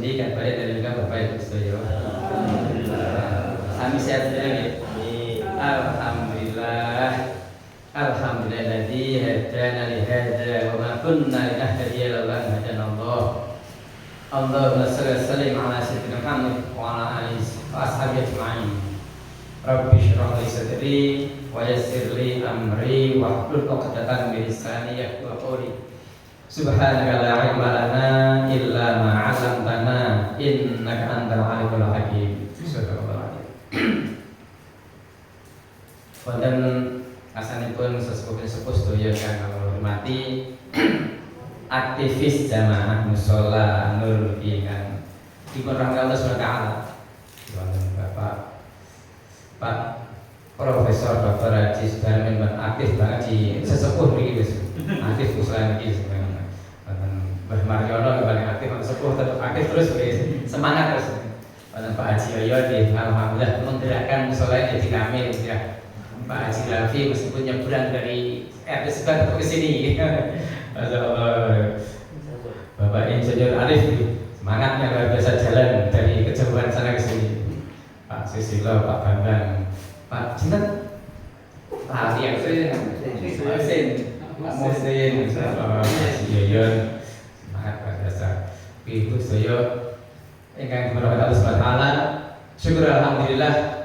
pundi kan balik dari juga Bapak Ibu sedaya. Sami sehat nggih. Alhamdulillah. Alhamdulilladzi hadana li hadza wa ma kunna linahtadiya laula an hadana Allah. Allahumma shalli wa sallim ala sayyidina Muhammad wa ala alihi wa ashabihi ajma'in. Rabbi shrah li sadri wa yassir li amri wa hlul 'uqdatam min lisani yafqahu qawli. Subhanaka la ilma lana illa ma 'allamtana innaka antal alimul hakim. Wonten asanipun sesepuh sedaya kang kula hormati aktivis jamaah mushola Nur ingkang dipun rahmati Allah Subhanahu wa taala. Wonten Pak Profesor Dr. Haji Sudarmin aktif banget di sesepuh mriki wis. Aktif mushola niki sebenarnya. Wonten Mbah Mariono paling aktif, sesepuh tetap aktif terus semangat terus. Wonten Pak Haji Yoyo di alhamdulillah menggerakkan mushola jadi kami ya. Pak Haji Rafi meskipun nyebrang dari RT sebelah ke sini. Masyaallah. Bapak Insinyur Arif semangatnya luar biasa jalan dari kejauhan sana ke sini. Pak Susilo, Pak Bambang, Pak Jinten, Pak Ali yang sering, Pak Musin, Pak Yoyon, semangat luar biasa. Ibu Soyo, ingkang dimuliakan Allah Subhanahu wa taala. Syukur alhamdulillah.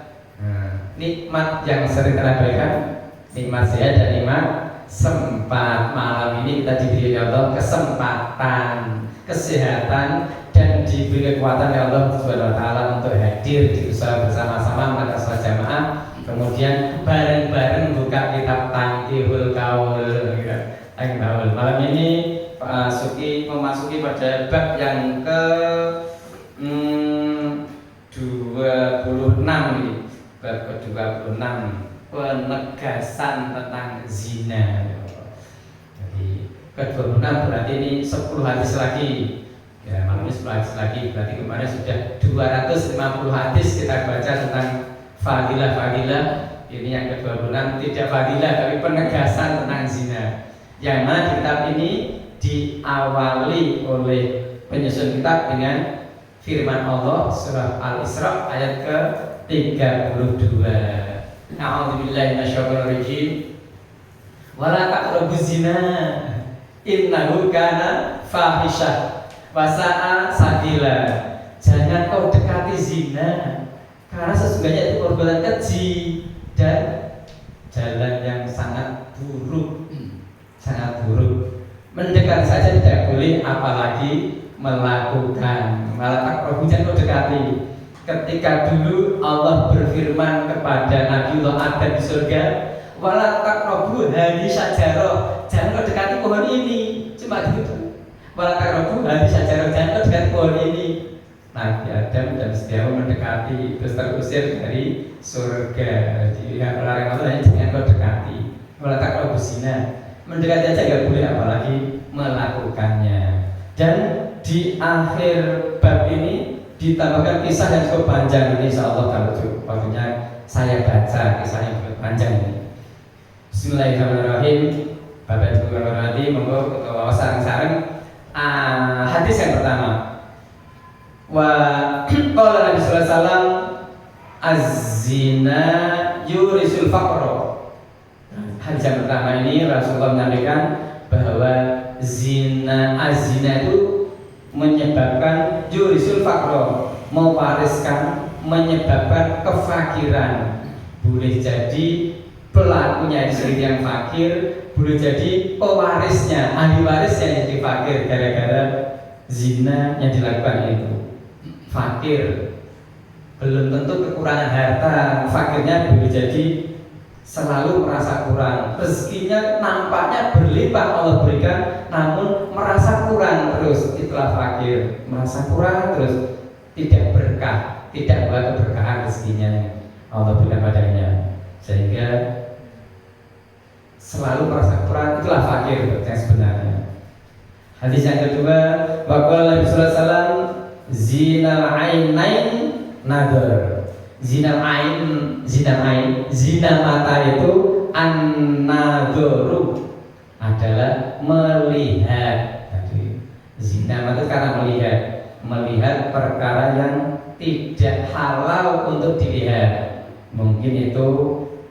Nikmat yang sering terabaikan, nikmat sehat dan nikmat sempat. Malam ini kita diberi oleh Allah kesempatan, kesehatan dan diberi kekuatan oleh Allah Subhanahu wa taala untuk hadir di usaha bersama-sama melakukan salat jamaah, kemudian bareng-bareng buka kitab Tangkihul Kaul. Malam ini Pak Suki memasuki pada bab yang ke 26 ini. Bab ke-26 penegasan tentang zina. Jadi ke-26 berarti ini 10 hadis lagi. Ya, malam ini 10 hadis lagi. Berarti kemarin sudah 250 hadis kita baca tentang fadilah-fadilah. Ini yang ke-26 tidak fadilah tapi penegasan tentang zina. Yang mana di kitab ini diawali oleh penyusun kitab dengan firman Allah surah Al-Isra ayat ke-32. A'udzubillahi minasyaitonir rajim. Wala taqrabuz zina innahu kana fahisyah wa sa'a sabila. Jangan kau dekati zina karena sesungguhnya itu perbuatan keji dan jalan yang sangat buruk. Sangat buruk. Mendekat saja tidak boleh apalagi melakukan. Malah taqrabu jangan kau dekati. Ketika dulu Allah berfirman kepada Nabiullah Adam di surga, wala taqrabu hadhihi syajarah, jangan kau dekati pohon ini. Cuma gitu. Wala taqrabu hadhihi syajarah, jangan kau dekati pohon ini. Nabi Adam dan setiawa mendekati, terus terusir dari surga. Jadi yang melarang Allah hanya jangan kau dekati. Wala taqrabu zina, mendekati aja nggak boleh apalagi melakukannya. Dan di akhir bab ini ditambahkan kisah yang cukup panjang ini, insyaallah kalau waktunya saya baca kisah yang cukup panjang ini. Bismillahirrahmanirrahim. Bapak Ibu hormati, monggo sareng-sareng hadis yang pertama. Wa qala Nabi sallallahu alaihi wasallam az-zina yurisul faqr. Hadis yang pertama ini Rasulullah menyampaikan bahwa az-zina itu menyebabkan yurisul faqro, mewariskan, menyebabkan kefakiran. Boleh jadi pelakunya itu yang fakir, boleh jadi pewarisnya, ahli warisnya yang jadi fakir gara-gara zina yang dilakukan itu. Fakir belum tentu kekurangan harta, fakirnya boleh jadi selalu merasa kurang. Rezekinya nampaknya berlimpah Allah berikan, namun merasa kurang terus. Itulah fakir, merasa kurang terus, tidak berkah, tidak bawa keberkahan rezekinya Allah berikan padanya, sehingga selalu merasa kurang. Itulah fakir yang sebenarnya. Hadis yang kedua, waqala Nabi sallallahu alaihi wasallam zinal ainain nadar. Zina mata itu an-nadharu adalah melihat. Jadi zina mata karena melihat. melihat perkara yang tidak halal untuk dilihat. Mungkin itu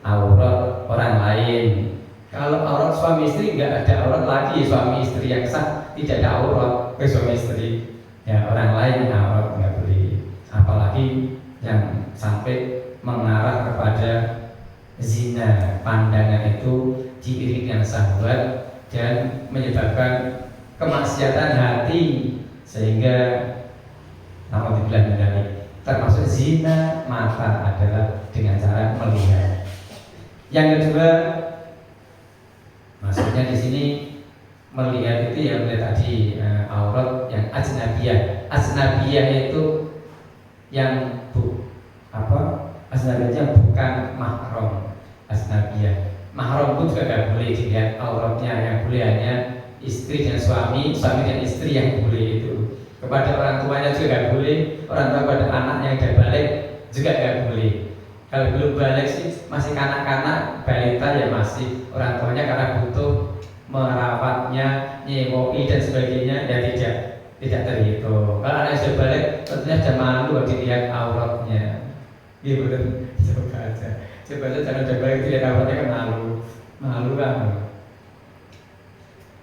aurat orang lain. Kalau aurat suami istri nggak ada aurat lagi, suami istri yang sah tidak ada aurat ke suami istri. Ya orang lain aurat nggak boleh. Apalagi yang sampai mengarah kepada zina, pandangan itu diiringi dengan syahwat dan menyebabkan kemaksiatan hati sehingga alhamdulillah termasuk zina mata adalah dengan cara melihat. Yang kedua, maksudnya di sini melihat itu ya melihat tadi aurat yang ajnabiyah. Ajnabiyah itu yang ajnabiyah bukan mahram. Ajnabiyah mahram pun juga tidak boleh dilihat auratnya, yang boleh hanya istri dan suami, suami dan istri yang boleh itu. Kepada orang tuanya juga tidak boleh, orang tua pada anaknya yang sudah balik juga tidak boleh. Kalau belum balik sih masih kanak-kanak, balita ya masih, orang tuanya karena butuh merawatnya, nyewoi dan sebagainya ya tidak terhitung. Kalau anak sudah balik tentunya sudah malu dilihat auratnya. Iya betul, coba aja jangan coba dilihat auratnya kan malu kan.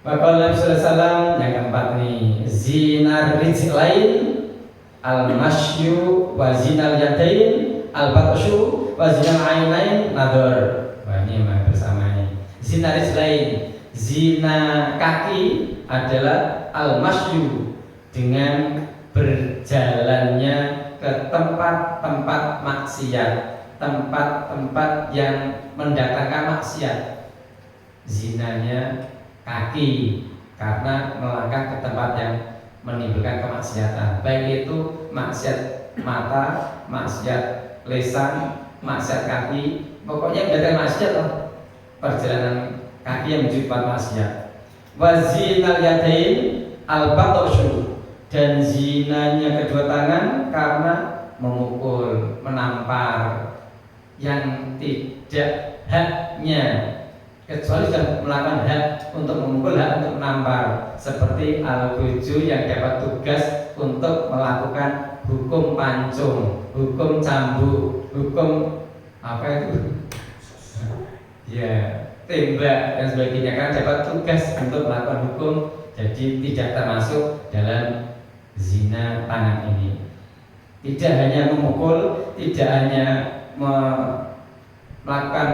Maka Nabi Sallallahu Alaihi Wasallam yang keempat nih, zinar rijlain al-masyu wa zinal yadain al-batshu wa zinal ainain nador. Wah ini memang bersama ini. Zinar rijlain, zina kaki adalah al-masyu, dengan berjalannya ke tempat-tempat maksiat, tempat-tempat yang mendatangkan maksiat. Zinanya kaki karena melangkah ke tempat yang menimbulkan kemaksiatan, baik itu maksiat mata, maksiat lisan, maksiat kaki, pokoknya mendatangkan maksiat lah. Perjalanan kaki yang menuju tempat maksiat. Wazinal yadain al-batshu, dan zinanya kedua tangan karena memukul, menampar yang tidak haknya, kecuali sudah melakukan hak untuk memukul, hak untuk menampar, seperti al-buju yang dapat tugas untuk melakukan hukum pancung, hukum cambuk, hukum apa itu ya tembak dan sebagainya, kan dapat tugas untuk melakukan hukum, jadi tidak termasuk dalam zina tangan ini. Tidak hanya memukul, tidak hanya melakukan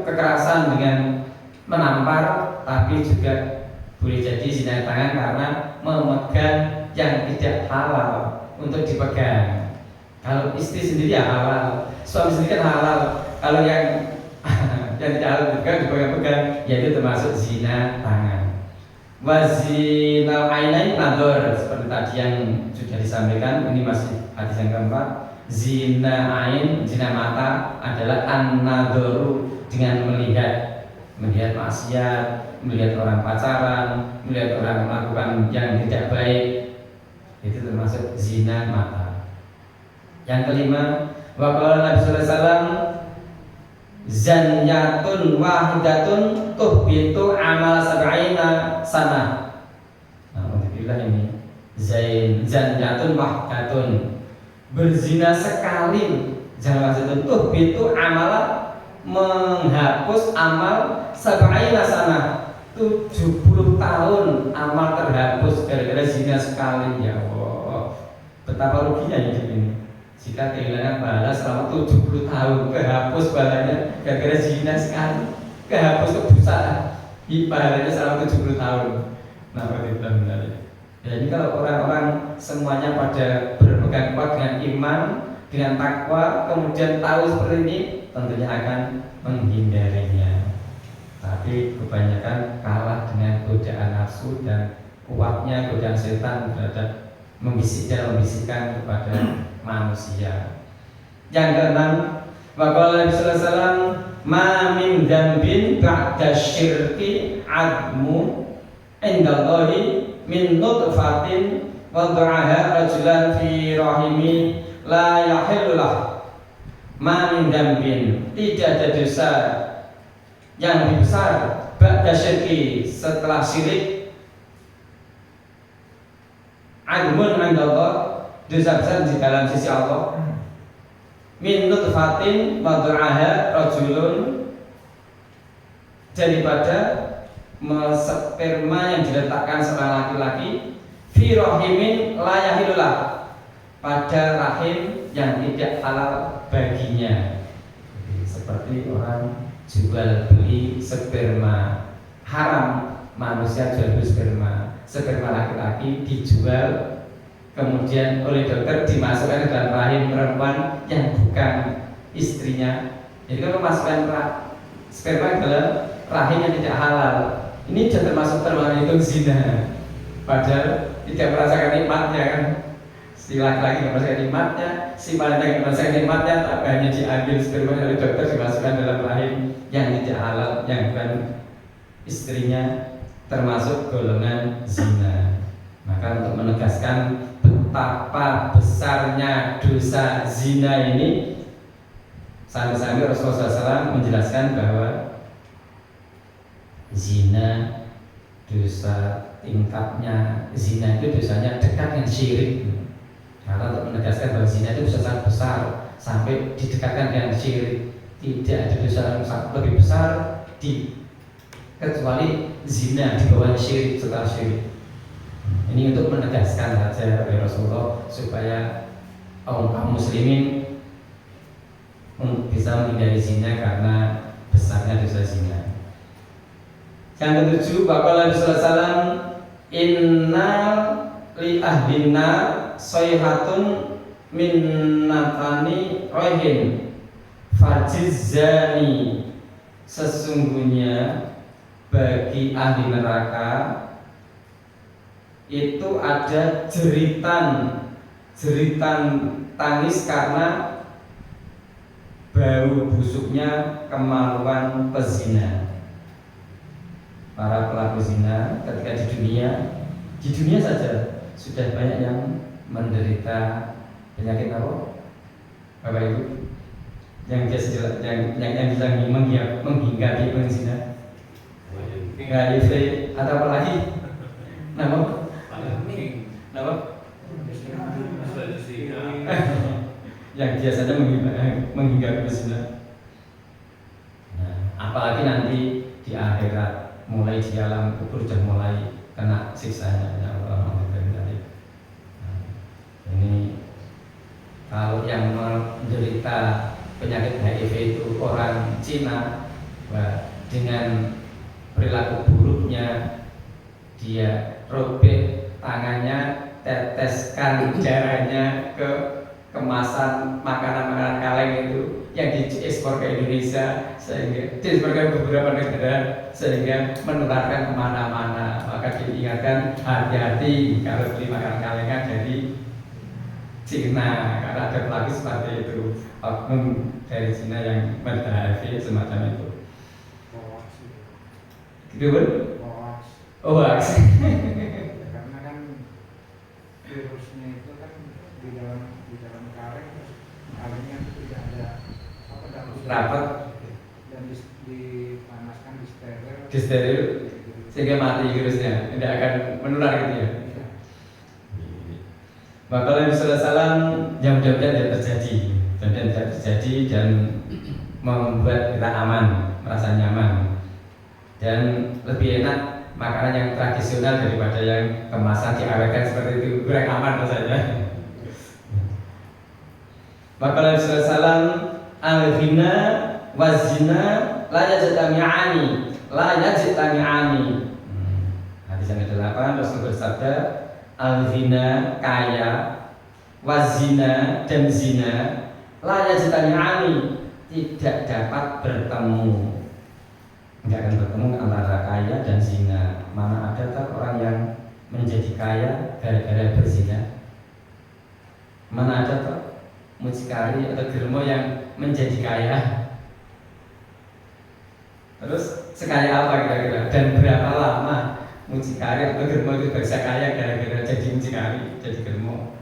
kekerasan dengan menampar, tapi juga boleh jadi zina tangan karena memegang yang tidak halal untuk dipegang. Kalau istri sendiri ya halal, suami sendiri kan halal. Kalau yang tidak halal juga dipegang-pegang, yaitu termasuk zina tangan. Wazinal ainain nador, seperti tadi yang sudah disampaikan, ini masih hadis yang keempat. Zina ain, zina mata adalah an-nadharu, dengan melihat maksiat, melihat orang pacaran, melihat orang melakukan yang tidak baik, itu termasuk zina mata. Yang kelima, wa qala Nabi sallallahu alaihi wasallam, zanyatun wahidatun tuhbitu amal sab'ina sanah. Alhamdulillah ini zanyatun wahidatun, berzina sekali, jangan itu tuhbitu amala, menghapus amal sab'ina sanah, 70 tahun amal terhapus gara-gara zina sekali. Ya Allah, betapa ruginya hidup ini jika kehilangan pahala selama 70 tahun, kehapus pahalanya gara-gara zina sekali, kehapus kebutaan pahalanya selama 70 tahun. Nah, benar. Jadi kalau orang-orang semuanya pada berpegang kuat dengan iman, dengan takwa, kemudian tahu seperti ini, tentunya akan menghindarinya. Tapi kebanyakan kalah dengan godaan nafsu dan kuatnya godaan setan terhadap membisikkan kepada manusia. Yang keenam, waqala Nabi sallallahu alaihi wasallam, ma min dzambin ba'da syirki admu indallahi min nutfatin wada'aha rajulan fi rahimi la yahillulah. Ma min dzambin, tidak ada dosa yang lebih besar ba'da syirki, setelah syirik, adumun indallah, dosa besar di dalam sisi Allah. Min nutfatin wada'aha rajulun, daripada sperma yang diletakkan seorang laki-laki fi rahimin la yahilullah, pada rahim yang tidak halal baginya. Seperti orang jual beli sperma, haram manusia jual beli sperma laki-laki dijual, kemudian oleh dokter dimasukkan ke dalam rahim perempuan yang bukan istrinya. Jadi kalau memasukkan sperma ke dalam rahim yang tidak halal, ini sudah termasuk terhitung zina. Padahal tidak merasakan nikmatnya kan. Si laki-laki tidak merasakan nikmatnya, si wanita tidak merasakan nikmatnya, tapi hanya diambil sperma oleh dokter dimasukkan dalam rahim yang tidak halal, yang bukan istrinya, termasuk golongan zina. Maka untuk menegaskan betapa besarnya dosa zina ini, sampai-sampai Rasulullah SAW menjelaskan bahwa zina, dosa tingkatnya zina itu dosanya dekat dengan syirik. Karena untuk menegaskan bahwa zina itu bisa sangat besar sampai didekatkan dengan syirik. Tidak ada dosa yang lebih besar kecuali zina di bawah syirik, setelah syirik. Ini untuk menegaskan saja oleh Rasulullah supaya kaum muslimin bisa menghindari zina karena besarnya dosa zina. Yang ketujuh, Bapak Rasulullah SAW, inna li ahlina soyhatun min natani rohin fajizani, sesungguhnya bagi ahli neraka itu ada jeritan tangis karena bau busuknya kemaluan pezina. Para pelaku zina ketika di dunia saja sudah banyak yang menderita penyakit apa? Bapak Ibu, yang bisa menghinggapi penzina, HIV atau apa lagi? Nama? Yang biasanya menghinggapi penzina. Nah, apalagi nanti di akhirat, mulai di alam kubur sudah mulai kena siksanya. Ini kalau yang menderita penyakit HIV itu orang Cina, dengan perilaku buruknya dia robek tangannya, teteskan darahnya ke kemasan makanan kaleng itu yang diekspor ke Indonesia, sehingga diekspor ke beberapa negara, sehingga menularkan kemana-mana. Maka diingatkan hati-hati kalau beli makanan kalengan dari Cina, karena ada pelaku seperti itu, oknum dari Cina yang menderita HIV semacam itu. Gitu kan? Hoax. Karena kan virusnya itu kan di dalam kalengnya itu tidak ada rapat dan dipanaskan, disteril, sehingga mati virusnya, tidak akan menular gitu ya. Maka Nabi Sallallahu Alaihi Wasallam yang mudah-mudahan tidak terjadi dan membuat kita aman, merasa nyaman dan lebih enak makanan yang tradisional daripada yang kemasan diawetkan seperti itu, kurang aman rasanya. Maka Nabi Sallallahu Alaihi Wasallam, al-ghina waz-zina la yajtami'ani. Hadis yang ke-8, Rasul bersabda, al-ghina kaya, waz-zina dan zina la yajtami'ani, tidak dapat bertemu. Tidak akan bertemu antara kaya dan zina. Mana ada tak orang yang menjadi kaya gara-gara berzina? Mana ada tak mucikari atau germo yang menjadi kaya? Terus sekaya apa kira-kira? Dan berapa lama mucikari atau germo itu bisa kaya gara-gara jadi mucikari, jadi germo?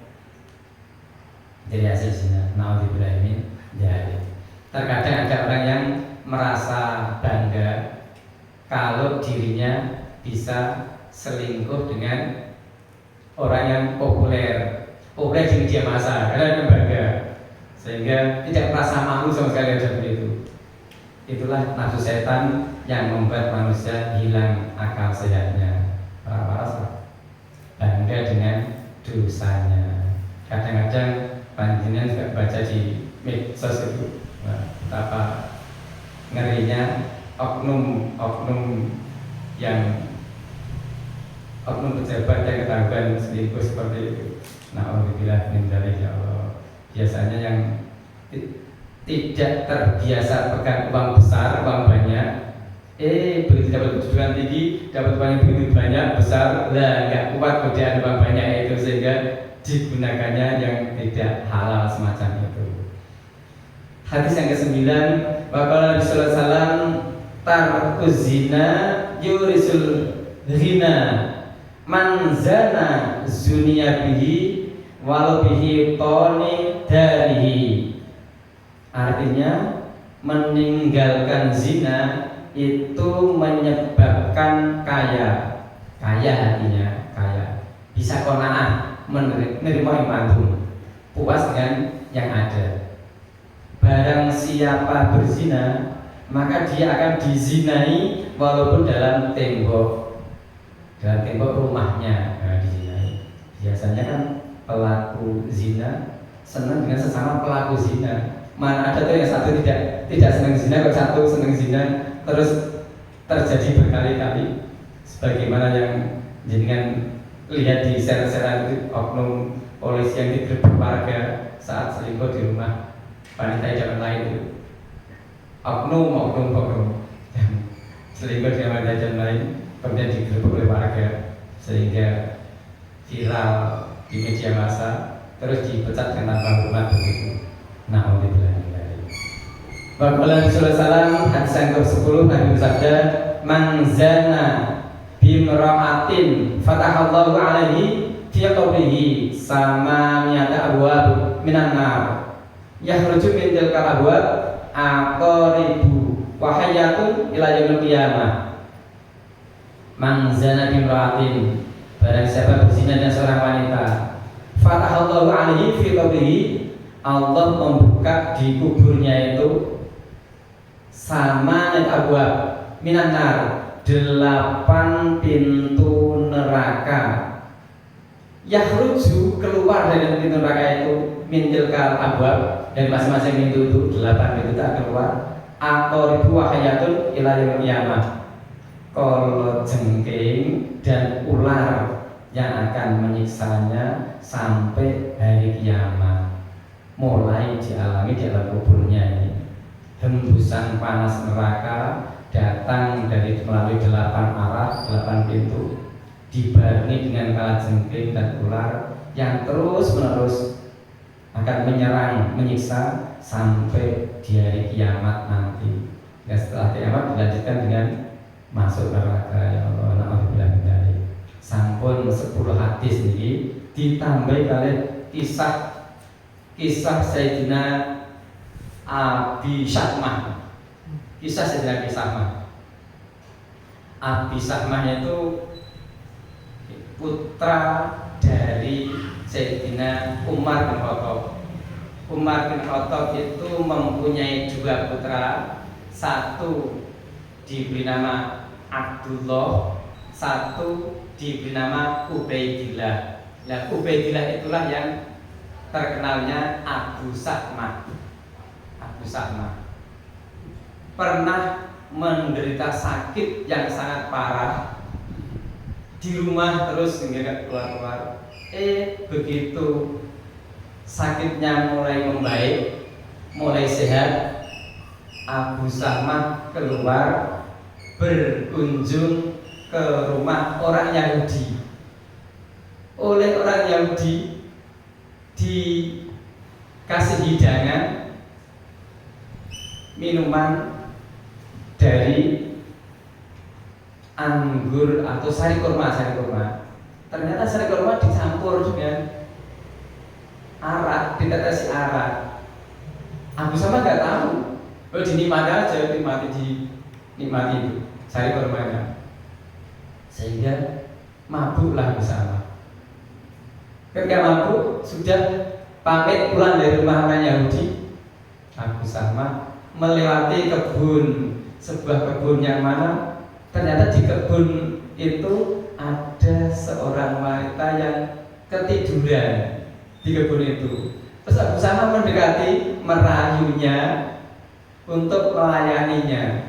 Jadi hasil zina. Naudzubillahi dari. Terkadang ada orang yang merasa bangga kalau dirinya bisa selingkuh dengan orang yang populer di media massa karena dia bangga, sehingga tidak merasa malu sama sekali ada begitu. Itulah nafsu setan yang membuat manusia hilang akal sehatnya. Para bangga dengan dosanya. Kadang-kadang panjenengan juga baca di medsos itu betapa ngerinya oknum pejabat yang ketahuan selingkuh seperti itu. Alhamdulillah min dzalik ya Allah. Biasanya yang tidak terbiasa pegang uang besar, uang banyak, begitu dapat kedudukan tinggi, dapat uang yang begitu banyak, besar, lah nggak kuat godaan uang banyak itu, sehingga digunakannya yang tidak halal semacam itu. Hadis yang ke-9, waqala Nabi sallallahu alaihi wasallam tarkuz zina yurisul ghina man zana zunia bihi walau bihi toni darihi. Artinya meninggalkan zina itu menyebabkan kaya artinya kaya, bisa qanaah, menerima imantum, puas dengan yang ada. Barang siapa berzina maka dia akan dizinai walaupun dalam tembok rumahnya dizinai. Biasanya kan pelaku zina senang dengan sesama pelaku zina. Mana ada tuh yang satu tidak senang zina, kok satu senang zina, terus terjadi berkali-kali. Sebagaimana yang jenengan lihat di share-share itu, oknum polisi yang digerebek warga saat selingkuh di rumah wanita zaman lain itu. Oknum yang selingkuh di wanita zaman lain kemudian digerebek oleh warga sehingga viral di media massa, terus dipecat dengan tanpa hormat begitu. Alhamdulillah. Waqala Nabi sallallahu alaihi wasallam, hadis yang ke-10, Nabi bersabda, "Man zana bimra'atin fatahallahu alaihi fi qabrihi samaniyata abwab minan nar yakhruju min tilkal abwab aqaribu wa hayatun ila yaumil qiyamah." Man zana bimra'atin, barang siapa berzina dengan seorang wanita, fatahallahu alaihi fi qabrihi, Allah membuka di kuburnya itu sama abwab minan nar, 8 pintu neraka. Yakhruju, keluar dari pintu neraka itu, min tilkal abwab, dari masing-masing pintu itu 8 pintu tak keluar. Aqaribu wa hayatun ila yaumil qiyamah, kalau jengking dan ular yang akan menyiksanya sampai hari kiamat. Mulai dialami di alam kuburnya ini, hembusan panas neraka datang dari melalui 8 arah, 8 pintu, dibarengi dengan kalajengking dan ular yang terus menerus akan menyerang, menyiksa sampai di hari kiamat nanti. Dan setelah kiamat dilanjutkan dengan masuk neraka. Ya Allah, na'udzubillah min dzalik. Sampun 10 hadis ini ditambah kali kisah Sayyidina Abi Syahmah. Kisah Sayyidina Abi Syahmah. Abi Syahmah itu putra dari Sayyidina Umar bin Khattab. Umar bin Khattab itu mempunyai 2 putra. Satu diberi nama Abdullah, satu diberi nama Ubaidillah. Nah, Ubaidillah itulah yang terkenalnya Abu Syahmah. Abu Syahmah pernah menderita sakit yang sangat parah di rumah, terus hingga keluar-keluar. Begitu sakitnya mulai membaik, mulai sehat, Abu Syahmah keluar berkunjung ke rumah orang Yahudi. Oleh orang Yahudi dikasih hidangan minuman dari anggur atau sari kurma. Ternyata sari kurma dicampur dengan arak, ditetesi arak. Abu Syahmah nggak tahu. Dinikmati aja, dinikmati itu sari kurmanya, sehingga mabuklah Abu Syahmah. Ketika mampu sudah pamit pulang dari rumah orang Yahudi, Abu Samah melewati kebun, sebuah kebun yang mana ternyata di kebun itu ada seorang wanita yang ketiduran di kebun itu. Terus Abu Samah mendekati, merayunya untuk melayaninya.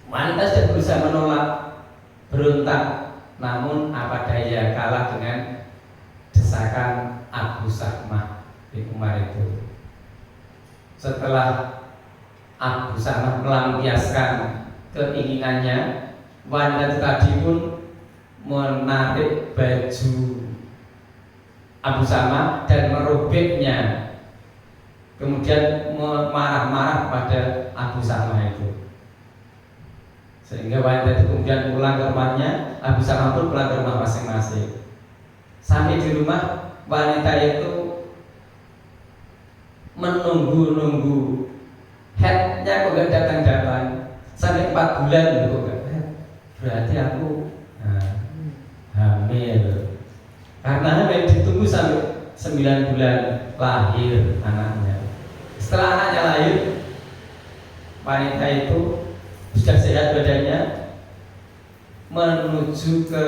Wanita sudah berusaha menolak, berontak, namun apa daya, kalah dengan desakan Abu Samah bin Umar itu. Setelah Abu Samah melampiaskan keinginannya, wanita tadi pun menarik baju Abu Samah dan merobeknya, kemudian marah-marah pada Abu Samah itu, sehingga wanita itu kemudian pulang ke rumahnya. Abu Samah pun pulang ke rumah masing-masing. Sampai di rumah, wanita itu menunggu headnya kok gak datang-datang sampai 4 bulan kok gak. Berarti aku hamil. Karena hamil ditunggu sampai 9 bulan lahir anaknya. Setelah anaknya lahir, wanita itu sudah sehat badannya, menuju ke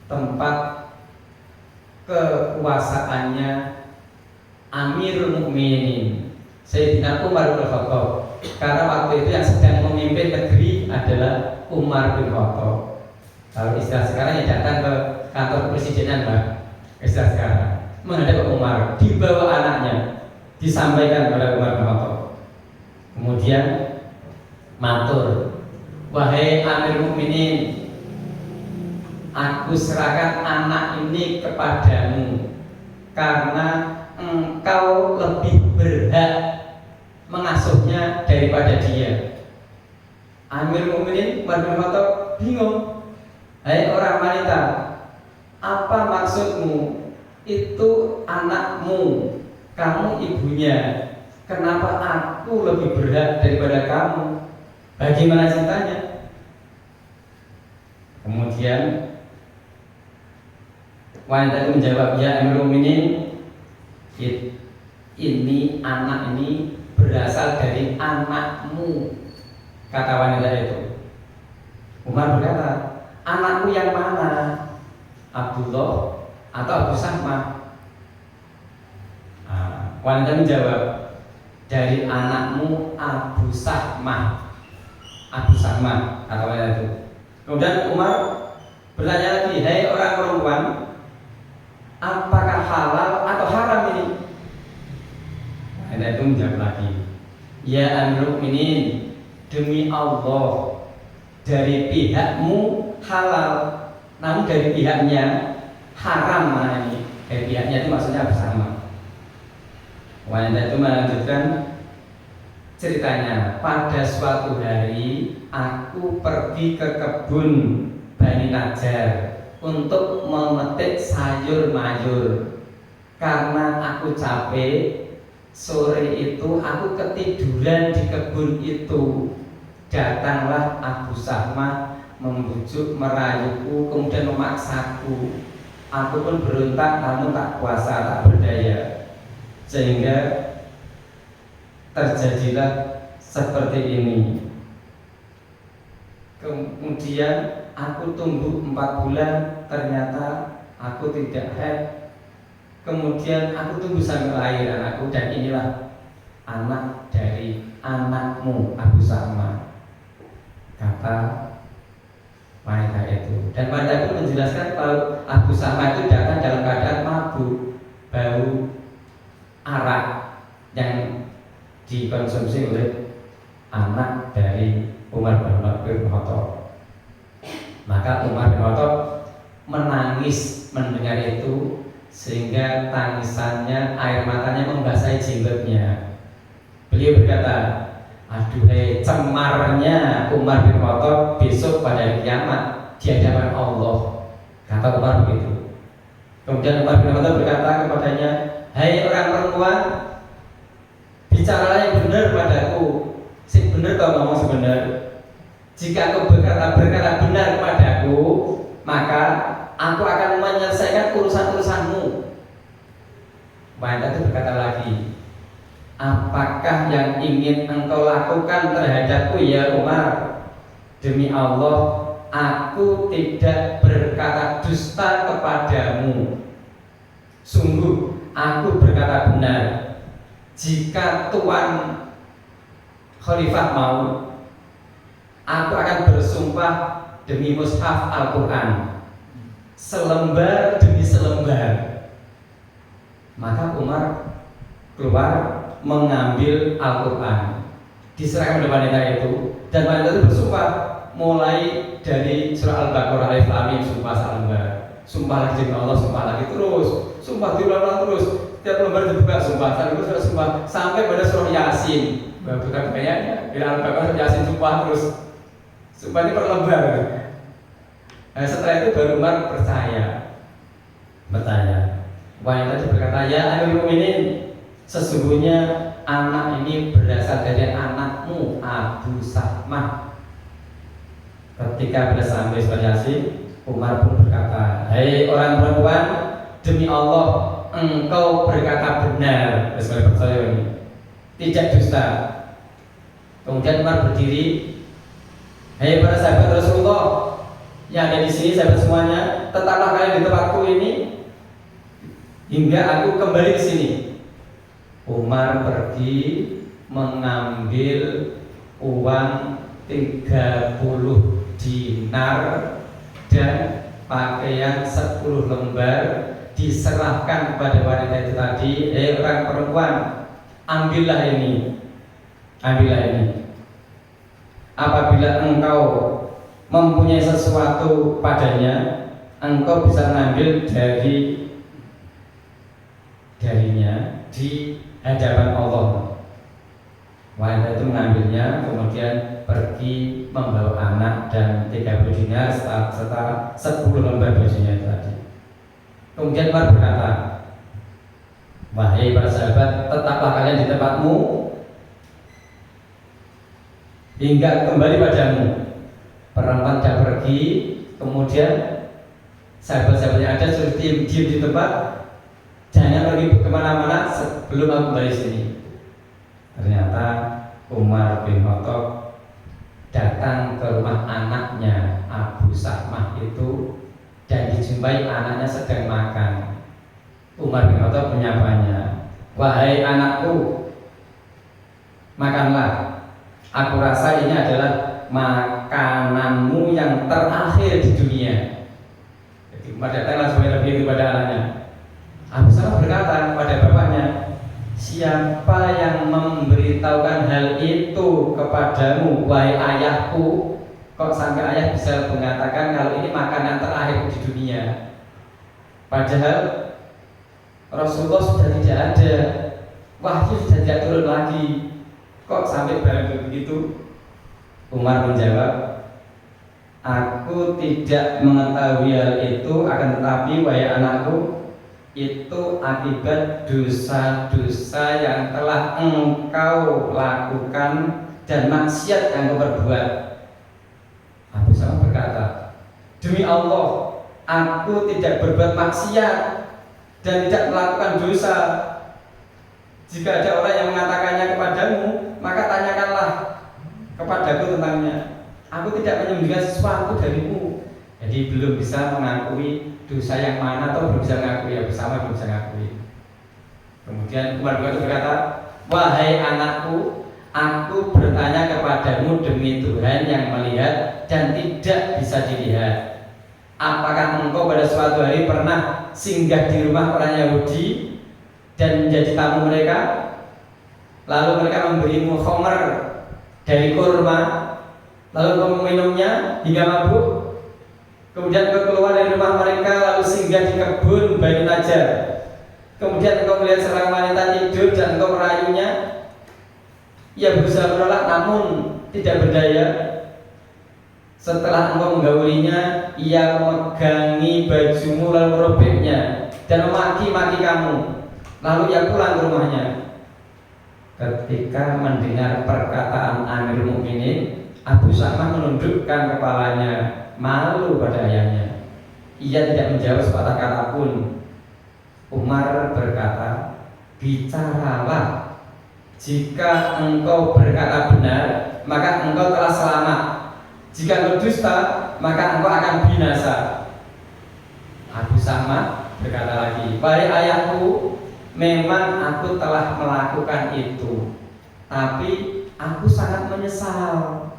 tempat kekuasaannya Amirul Mukminin Sayyidina Umar bin Khattab. Karena waktu itu yang sedang memimpin negeri adalah Umar bin Khattab. Kalau istilah sekarang ya datang ke kantor presidenan, Pak. Istilah sekarang menghadap Umar, dibawa anaknya, disampaikan kepada Umar bin Khattab. Kemudian matur, wahai Amirul Mukminin, aku serahkan anak ini kepadamu karena engkau lebih berhak mengasuhnya daripada dia. Amirul Mukminin Umar bin Khattab bingung. Hai orang wanita, apa maksudmu? Itu anakmu, kamu ibunya. Kenapa aku lebih berhak daripada kamu? Bagaimana ceritanya? Kemudian wanita itu menjawab, ya Amirul Mukminin, ini anak ini berasal dari anakmu, kata wanita itu. Umar berkata, anakmu yang mana? Abdullah atau Abu Samah? Wanita menjawab, dari anakmu Abu Samah. Abu Samah, kata wanita itu. Kemudian Umar bertanya lagi, hai orang perempuan, apakah halal atau haram ini? Wanita itu menjawab lagi, ya Amirul Mukminin, demi Allah, dari pihakmu halal, namun dari pihaknya haram. Mana ini? Dari pihaknya itu maksudnya Abu Samah. Wanita itu melanjutkan ceritanya. Pada suatu hari aku pergi ke kebun Bani Najjar untuk memetik sayur-mayur. Karena aku capek, sore itu aku ketiduran di kebun itu. Datanglah Abu Samah membujuk, merayuku, kemudian memaksaku. Aku pun berontak, namun tak kuasa, tak berdaya, sehingga terjadilah seperti ini. Kemudian aku tunggu 4 bulan, ternyata aku tidak haid. Kemudian aku tunggu sampai lahir anakku, dan inilah anak dari anakmu Abu Samah, kata wanita itu. Dan wanita itu menjelaskan kalau Abu Samah itu datang dalam keadaan mabuk, bau arak yang dikonsumsi oleh anak dari Umar bin Khattab. Maka Umar bin Khattab menangis mendengar itu, sehingga tangisannya, air matanya membasahi jenggotnya. Beliau berkata, aduhai cemarnya Umar bin Khattab besok pada hari kiamat di hadapan Allah, kata Umar begitu. Kemudian Umar bin Khattab berkata kepadanya, hai orang perempuan, bicaralah yang benar padaku. Sing benar kau ngomong sebenar. Jika kau berkata benar kepadaku, maka Wanita itu berkata lagi, apakah yang ingin engkau lakukan terhadapku ya Umar? Demi Allah, aku tidak berkata dusta kepadamu. Sungguh, aku berkata benar. Jika Tuan Khalifah mau, aku akan bersumpah demi mushaf Al-Quran, selembar demi selembar. Maka Umar keluar mengambil Al-Quran, diserahkan kepada wanita itu, dan wanita itu bersumpah mulai dari surah Al-Baqarah, Alif Lam Mim, sumpah selembar, sumpah lagi demi Allah, sumpah lagi terus, sumpah diulang-ulang terus, tiap lembar dibuka sumpah, sumpah sampai pada surah Yasin. Bukan kayaknya bila Al-Baqarah Yasin sumpah terus, sumpah ini per lembar. Nah, setelah itu baru Umar bertanya, wanita itu berkata, ya Amirul Mukminin, sesungguhnya anak ini berasal dari anakmu Abu Sahmah. Ketika sudah sampai surah Yasin, Umar pun berkata, hei orang perempuan, demi Allah engkau berkata benar. Sebagai percaya ini tidak dusta. Kemudian Umar berdiri, hei para sahabat Rasulullah yang ada di sini, sahabat semuanya, tetaplah kalian di tempatku ini hingga aku kembali ke sini. Umar pergi mengambil uang 30 dinar dan pakaian 10 lembar, diserahkan kepada wanita itu tadi. Orang perempuan, ambillah ini. Apabila engkau mempunyai sesuatu padanya, engkau bisa mengambil darinya di hadapan Allah. Wanita itu mengambilnya, kemudian pergi membawa anak dan 30 dinar serta 10 lembar bajunya itu tadi. Kemudian Umar berkata, wahai para sahabat, tetaplah kalian di tempatmu hingga kembali padamu. Perempuan sudah pergi, kemudian sahabat-sahabat yang ada suruh diam di tempat, jangan pergi kemana-mana sebelum aku kembali sini. Ternyata Umar bin Khattab datang ke rumah anaknya Abu Sahmah itu dan dijumpai anaknya sedang makan. Umar bin Khattab menyapanya, wahai anakku, makanlah. Aku rasa ini adalah makananmu yang terakhir di dunia. Jadi Umar datang langsung lebih kepada anaknya. Abu Sahmah berkata kepada bapaknya, siapa yang memberitahukan hal itu kepadamu, wahai ayahku? Kok sampai ayah bisa mengatakan kalau ini makanan terakhir di dunia? Padahal Rasulullah sudah tidak ada, wahyu sudah tidak turun lagi. Kok sampai barang begitu? Umar menjawab, aku tidak mengetahui hal itu, akan tetapi wahai anakku, itu akibat dosa-dosa yang telah engkau lakukan dan maksiat yang kau perbuat. Abu Sahmah berkata, demi Allah, aku tidak berbuat maksiat dan tidak melakukan dosa. Jika ada orang yang mengatakannya kepadamu, maka tanyakanlah kepadaku tentangnya. Aku tidak menyembunyikan sesuatu darimu. Jadi belum bisa mengakui dosa yang mana, atau belum bisa mengakui, ya bersama belum bisa mengakui. Kemudian Umar berkata, wahai anakku, aku bertanya kepadamu demi Tuhan yang melihat dan tidak bisa dilihat. Apakah engkau pada suatu hari pernah singgah di rumah orang Yahudi dan menjadi tamu mereka, lalu mereka memberimu khamr dari kurma, lalu kau meminumnya hingga mabuk? Kemudian kau keluar dari rumah mereka lalu singgah di kebun Bani Najjar. Kemudian engkau melihat seorang wanita tidur dan engkau merayunya. Ia berusaha menolak namun tidak berdaya. Setelah engkau menggaulinya, ia memegangi bajumu lalu merobeknya dan memaki-maki kamu. Lalu ia pulang ke rumahnya. Ketika mendengar perkataan Amirul Mukminin, Abu Sahmah menundukkan kepalanya, malu pada ayahnya. Ia tidak menjawab sepatah kata pun. Umar berkata, bicaralah. Jika engkau berkata benar, maka engkau telah selamat. Jika engkau dusta, maka engkau akan binasa. Abu Samah berkata lagi, wahai ayahku, memang aku telah melakukan itu, tapi aku sangat menyesal.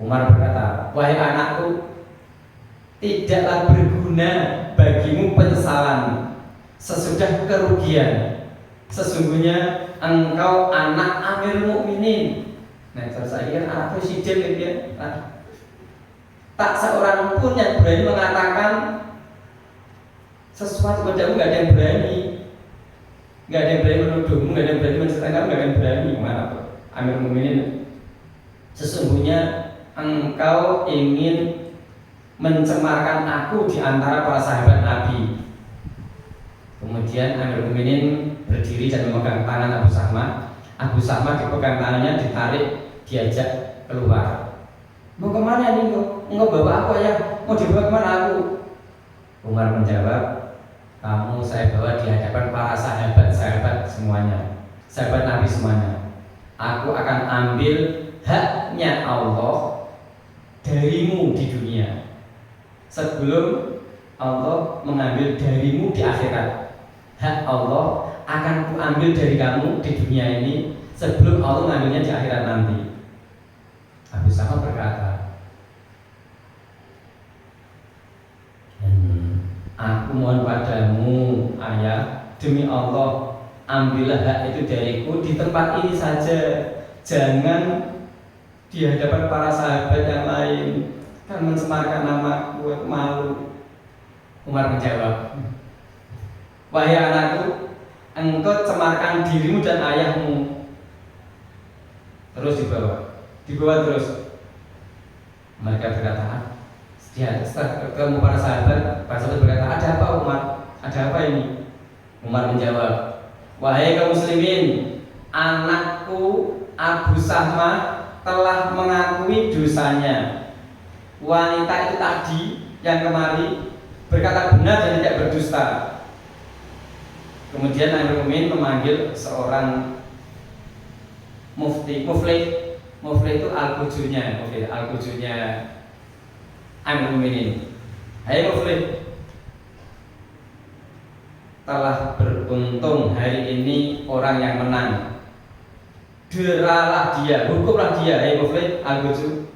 Umar berkata, wahai anakku, tidaklah berguna bagimu penyesalan sesudah kerugian. Sesungguhnya engkau anak Amir Mukminin. Nah, terus saya kan anak presiden gitu ya. Nah, tak seorang pun yang berani mengatakan sesuatu padamu, nggak ada yang berani. Nggak ada yang berani menuduhmu, nggak ada yang berani menceritakan kamu, nggak ada yang berani. Mana Amir Mukminin? Sesungguhnya engkau ingin mencemarkan aku di antara para sahabat Nabi. Kemudian Amir Mukminin berdiri dan memegang tangan Abu Samah. Abu Samah dipegang tangannya, ditarik, diajak keluar. Mau kemana ini kok? Engkau bawa aku ya? Mau dibawa kemana aku? Umar menjawab, kamu saya bawa di hadapan para sahabat semuanya, sahabat Nabi semuanya. Aku akan ambil haknya Allah darimu di dunia sebelum Allah mengambil darimu di akhirat. Hak Allah akan kuambil dari kamu di dunia ini sebelum Allah mengambilnya di akhirat nanti. Abu Samah berkata, aku mohon padamu ayah, demi Allah, ambillah hak itu dariku di tempat ini saja, jangan di hadapan para sahabat yang lain, kan mencemarkan namaku, malu. Umar menjawab, wahai anakku, engkau cemarkan dirimu dan ayahmu. Terus dibawa terus. Mereka berkata, setelah ketemu para sahabat berkata, ada apa Umar? Ada apa ini? Umar menjawab, wahai kaum muslimin, anakku Abu Samah telah mengakui dosanya. Wanita itu tadi yang kemari berkata benar dan tidak berdusta. Kemudian Amir Mukminin memanggil seorang mufli itu al-Qujurnya Amir Mukminin. Hai mufli, telah beruntung hari ini orang yang menang. Deralah dia, hukumlah dia. Hai mufli al-Qujur,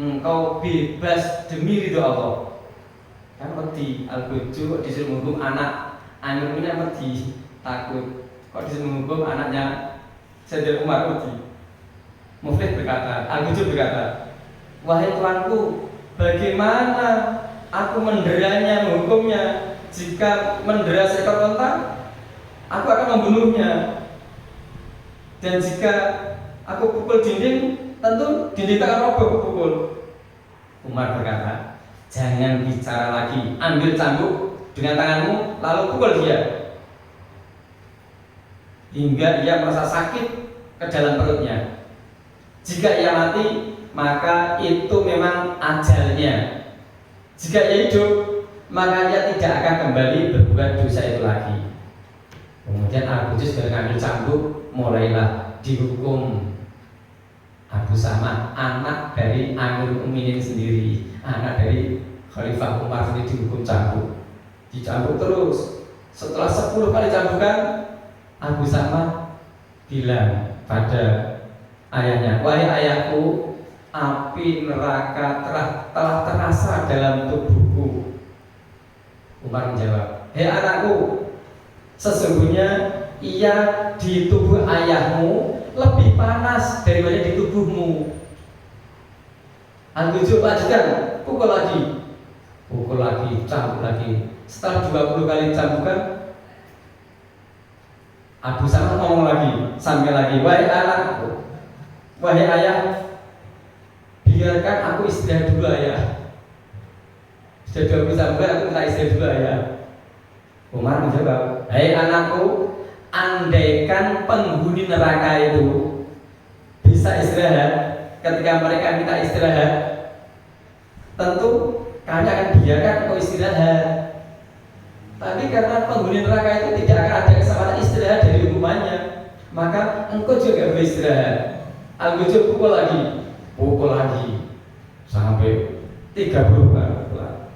engkau bebas demi ridho Allah. Kan wedi al-Qujur disuruh menghukum anak Amir Mukminin, wedi, takut. Kok disuruh menghukum anaknya Sayyidina Umar, wedi. Mufli berkata, al-Qujur berkata, wahai tuanku, bagaimana aku menderanya, menghukumnya? Jika mendera seekor onta, aku akan membunuhnya. Dan jika aku pukul dinding, tentu dinding akan roboh aku pukul. Umar berkata, jangan bicara lagi, ambil cambuk dengan tanganmu lalu pukul dia hingga ia merasa sakit ke dalam perutnya. Jika ia mati, maka itu memang ajalnya. Jika ia hidup, maka ia tidak akan kembali berbuat dosa itu lagi. Kemudian Abu Juz mengambil cambuk, mulailah dihukum Abu Samah, anak dari Amir Mukminin sendiri, anak dari Khalifah Umar sendiri, dihukum cambuk. Dicambuk terus. Setelah 10 kali cambukan, Abu Samah bilang pada ayahnya, wahai ayahku, api neraka telah terasa dalam tubuhku. Umar menjawab, hei anakku, sesungguhnya ia di tubuh ayahmu lebih panas daripada di tubuhmu. Al-Qujur lanjutkan, pukul lagi, cambuk lagi. Setelah 20 kali cambukan, Abu Samah ngomong lagi, sampai lagi, wahai anakku, wahai ayah, biarkan aku istirahat dulu ayah. Sudah 20 cambukan, aku minta istirahat dulu ayah. Umar menjawab, hai anakku, andaikan penghuni neraka itu bisa istirahat ketika mereka minta istirahat, tentu kami akan biarkan kau istirahat. Tapi karena penghuni neraka itu tidak akan ada kesempatan istirahat dari hukumannya, maka engkau juga beristirahat. Al-Ghujub pukul lagi sampai 30 kali pukulan.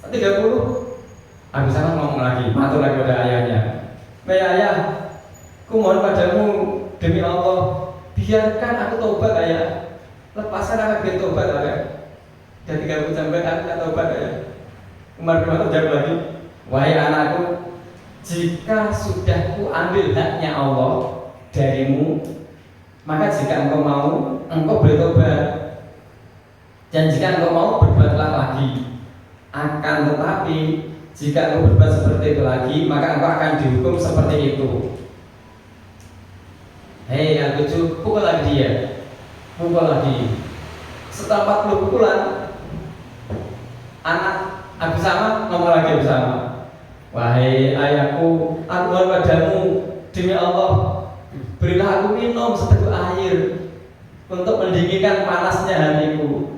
30 habis sama ngomong lagi, matur lagi pada ayahnya. Ayah, ku mohon padamu demi Allah, biarkan aku tobat ayah. Lepaskan aku biar tobat ayah. Dan 30 sampai aku tak tobat ayah. Umar bin Khattab jawab lagi, wahai anakku, jika sudah ku ambil haknya Allah darimu, maka jika engkau mau, engkau boleh tobat. Dan jika engkau mau, berbuatlah lagi. Akan tetapi jika engkau berbuat seperti itu lagi, maka engkau akan dihukum seperti itu. Hei, Al-Ghujub, pukul lagi dia. Pukul lagi. Setelah 40 pukulan, anak Abu Sama ngomong lagi Abu Sama, wahai ayahku, aku mohon padamu demi Allah, berilah aku minum seteguk air untuk mendinginkan panasnya hatiku.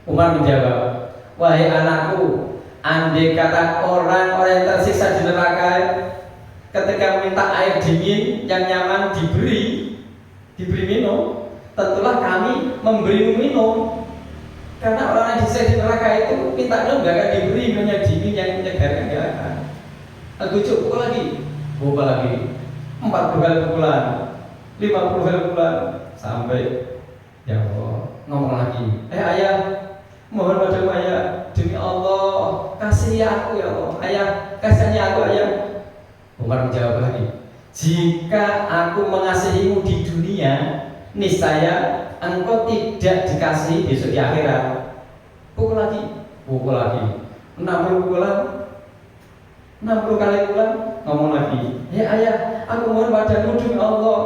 Umar menjawab, wahai anakku, andai kata orang-orang yang tersiksa di neraka ketika meminta air dingin yang nyaman diberi minum, tentulah kami memberi minum. Karena orang yang disiksa di neraka itu minta minum gak akan diberi minum yang dingin yang menyegarkan, gak akan. Al-Ghujub pukul lagi 40 kali pukulan, 50 kali pukulan, sampai ya Allah ngomong lagi, ayah, mohon padamu ayah, demi Allah kasih aku ya Allah, ayah kasihnya aku ayah. Umar menjawab lagi, jika aku mengasihimu di dunia, niscaya engkau tidak dikasih besok di akhirat. Pukul lagi 60 pukulan, 60 kali pukulan, ngomong lagi, ayah, aku mohon padamu demi Allah,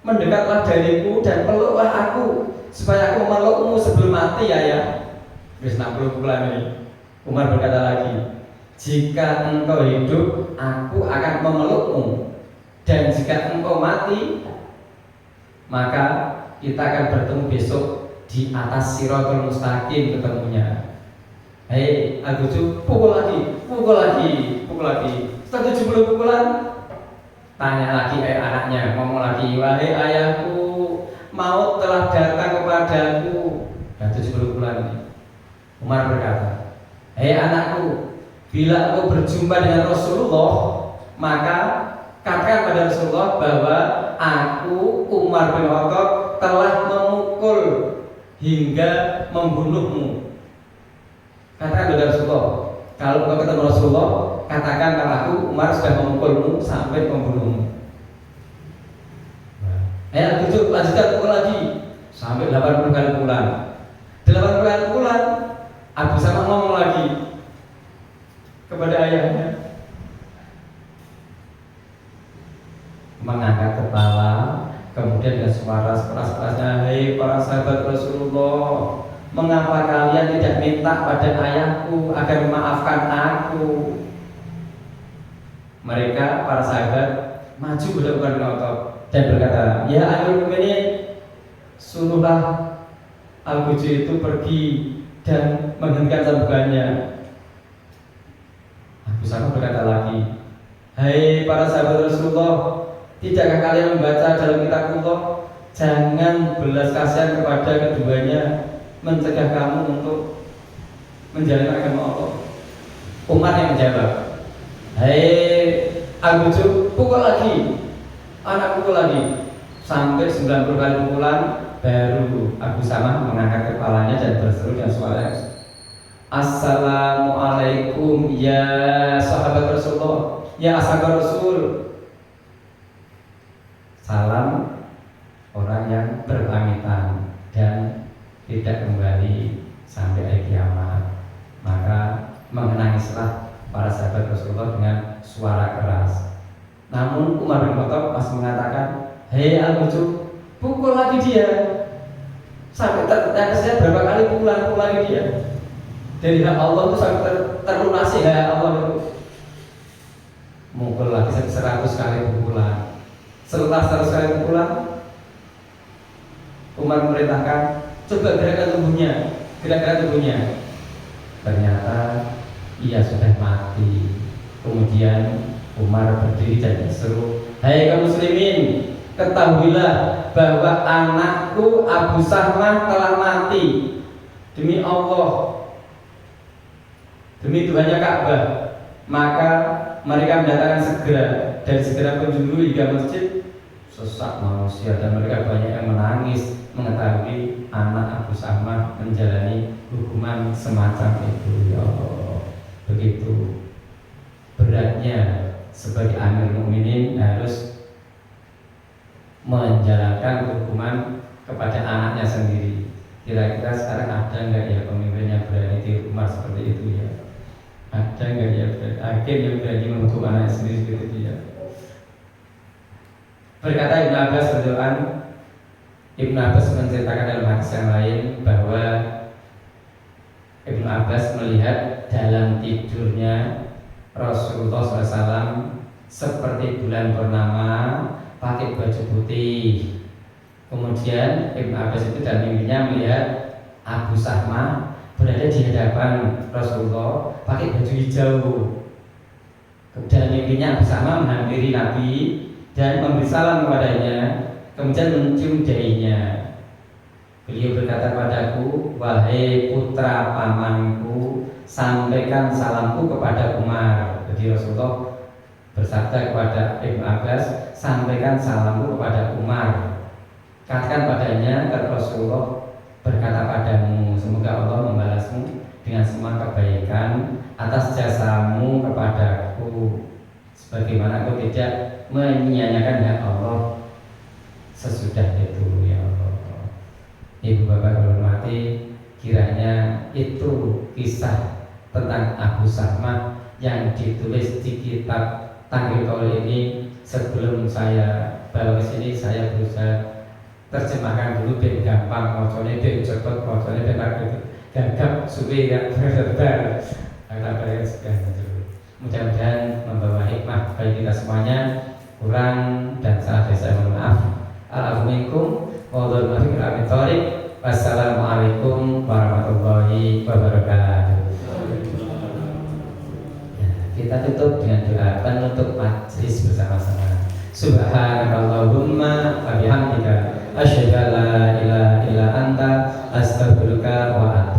mendekatlah dariku dan peluklah aku supaya aku memelukmu sebelum mati ayah. Terus 60 pukulan ini. Umar berkata lagi, jika engkau hidup, aku akan memelukmu, dan jika engkau mati, maka kita akan bertemu besok di atas Siratul Mustaqim ketemunya. Hei, Al-Ghujub, pukul lagi. Setelah 70 pukulan, tanya lagi anaknya, ngomong lagi, wahai ayahku, maut telah datang kepadaku. Dan 70 pukulan ini. Umar berkata, hei anakku, bila aku berjumpa dengan Rasulullah, maka katakan pada Rasulullah bahwa aku, Umar bin Khattab, telah memukul hingga membunuhmu. Katakan kepada Rasulullah, kalau kau ketemu Rasulullah, katakan kalau aku, Umar, sudah memukulmu sampai membunuhmu. Al-Ghujub lanjutkan pukul lagi sampai 80 kali pukulan. 80 kali pukulan, Abu Sama ngomong lagi kepada ayahnya, mengangkat kepala, kemudian dengan suara sekeras-kerasnya, hei para sahabat Rasulullah, mengapa kalian tidak minta pada ayahku agar memaafkan aku? Mereka, para sahabat, maju ke depan Al-Ghujub dan berkata, ya Amirul Mukminin, suruhlah Al-Ghujub itu pergi dan menghentikan cambukannya. Abu Sama berkata lagi, hai para sahabat Rasulullah, tidakkah kalian membaca dalam kitab Allah, jangan belas kasihan kepada keduanya, mencegah kamu untuk menjalankan agama Allah. Umar yang menjawab, hai Al-Ghujub, pukul lagi, anak pukul lagi, sampai 90 kali pukulan. Baru Abu Sama mengangkat kepalanya dan berseru dengan suara, Assalamualaikum ya sahabat Rasulullah, ya ashabar Rasul. Salam orang yang berpamitan dan tidak kembali sampai hari kiamat. Maka mengenangislah para sahabat Rasulullah dengan suara keras. Namun Umar bin Khattab masih mengatakan, hei Al-Ghujub, pukul lagi dia. Sampai tertanya berapa kali pukulan lagi dia. Dari hak Allah itu sampai terlunasi hak Allah itu. Mukul lagi 100 kali pukulan. Setelah 100 kali pukulan, Umar memerintahkan, coba gerakan tubuhnya. Ternyata ia sudah mati. Kemudian Umar berdiri dan berseru, "Hai kaum muslimin, ketahuilah bahwa anakku Abu Sahmah telah mati. Demi Allah, demi Tuhannya Ka'bah, maka mereka mendatangkan segera dan segera penjuru hingga masjid." Sesak manusia dan mereka banyak yang menangis mengetahui anak Abu Sahmah menjalani hukuman semacam itu. Ya Allah, begitu beratnya sebagai Amir Mukminin harus menjalankan hukuman kepada anaknya sendiri. Kira-kira sekarang ada nggak ya pemimpin yang berani dihukum seperti itu ya? Ada nggak ya hakim yang berani menghukum anaknya sendiri seperti itu ya? Berkata Ibnu Abbas berdoa, Ibnu Abbas menceritakan dalam hadis yang lain bahwa Ibnu Abbas melihat dalam tidurnya Rasulullah SAW seperti bulan purnama pakai baju putih. Kemudian Ibnu Abbas itu dalam mimpinya melihat Abu Sahmah berada di hadapan Rasulullah pakai baju hijau. Dalam mimpinya Abu Sahmah menghampiri Nabi dan memberi salam kepadanya, kemudian mencium dahinya. Beliau berkata padaku, "Wahai putra pamanku, sampaikan salamku kepada Umar." Jadi Rasulullah bersabda kepada Ibnu Abbas, "Sampaikan salamku kepada Umar. Katakan padanya," kata Rasulullah, "berkata padamu, semoga Allah membalasmu dengan semua kebaikan atas jasamu kepadaku, sebagaimana kau tidak menyia-nyiakan hak Allah sesudah itu." Ya Allah, Ibu Bapak hormati, kiranya itu kisah tentang Abu Sahmah yang ditulis di kitab Tanghil Qaul ini. Sebelum saya bawa ke sini, saya berusaha terjemahkan dulu ben gampang macane, ben cepet macane, ben gagap suwe ya berdebar. Mudah-mudahan membawa hikmah bagi kita semuanya. Kurang dan salah saya mohon maaf. Assalamualaikum warahmatullahi wabarakatuh. Wassalamualaikum warahmatullahi wabarakatuh. Ya, kita tutup dengan doa penutup majelis bersama-sama. Subhanakallahumma wa bihamdika asyhadu an la ilaha illa anta astaghfiruka wa atubu